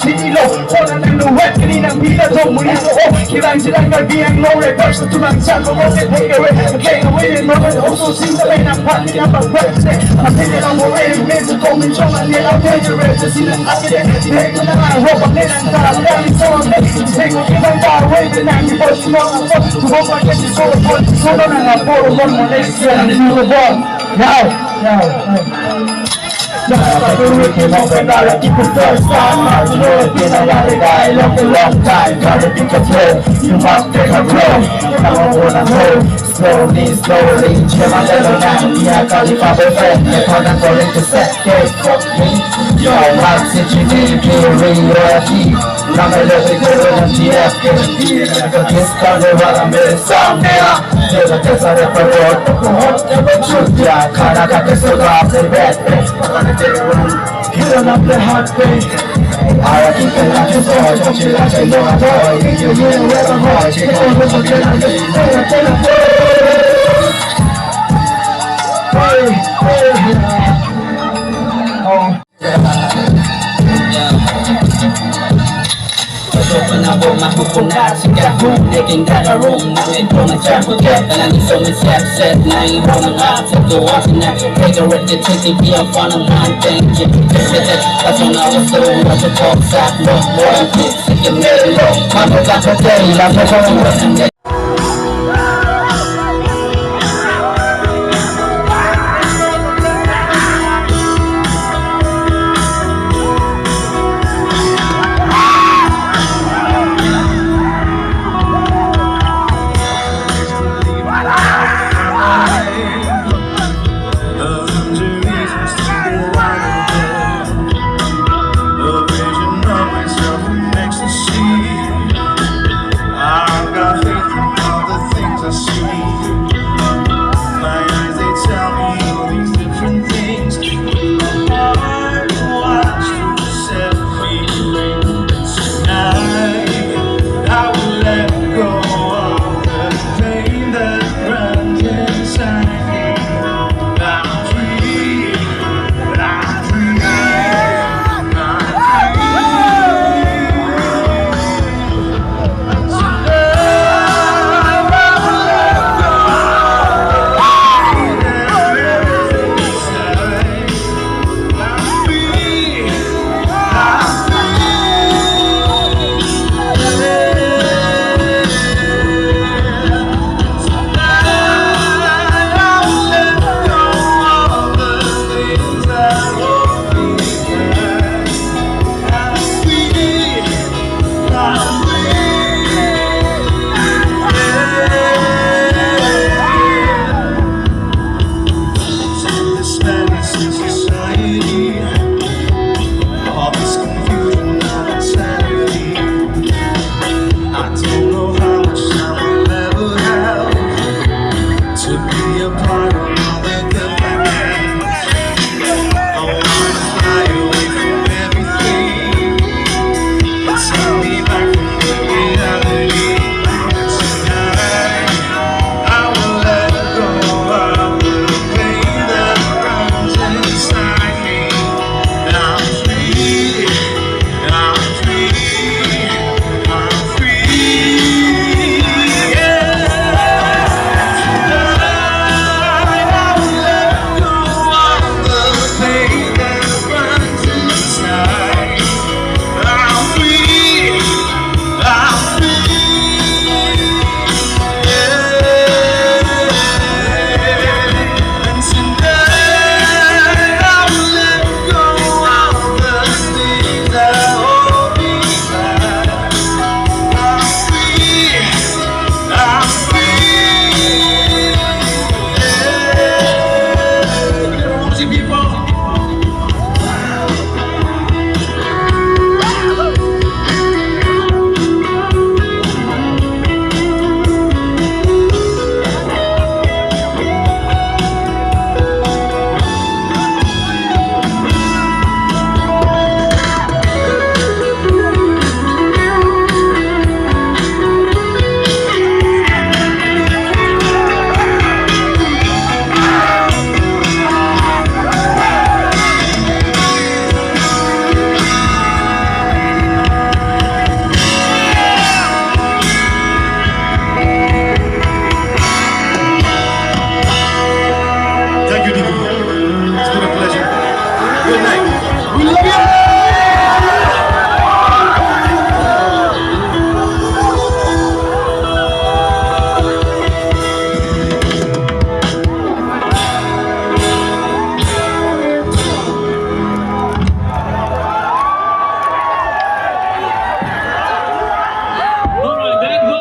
sinilo 원하는 누구의 그리는 비가 동물이 쏘고 기란지란 갈비행 노래 벌써 두망차고 못해 take away take away 너는 없어 신담에 난 파티가 바뀌었네 마피디랑 모래를 내서 고민 정한 내가 대결을 쓰시는 아기래 내가 나가는 호박 내난 사람이 좋은데 생각해만 바로 왜 난이 벌써 너가 두번밖에 소리 벌써 소리는 안 보러 건너 넥스트는 두번 I do it, you know, but I keep it first time. I do it, you know, I got it up a long time. Gotta be careful, you must take a blow. I wanna go slowly, slowly. Chema de lo nani, I call it my boyfriend. I call them for it to set, they fuck me. Yo, what's it, you need me, reality. Now I let it go to MTF, get a deal. Because this started while I'm in somewhere. There's a test of the road, never truth, yeah. Kinda got this around the red, Hit up the hot thing. I keep it like it's all. Don't you like it, no, I don't. You hear where I'm hard. You know what's on When I roll my hook on that, she got room, they can got a room. Now they throw my trap for that, and I need so much set. Now I ain't rolling out, take the watch and that. Take a record, take it, be a fun of mine, thank you. That's when I was so much to talk, sack, no more than this. Take it, let it go. I'm a got a day, I'm a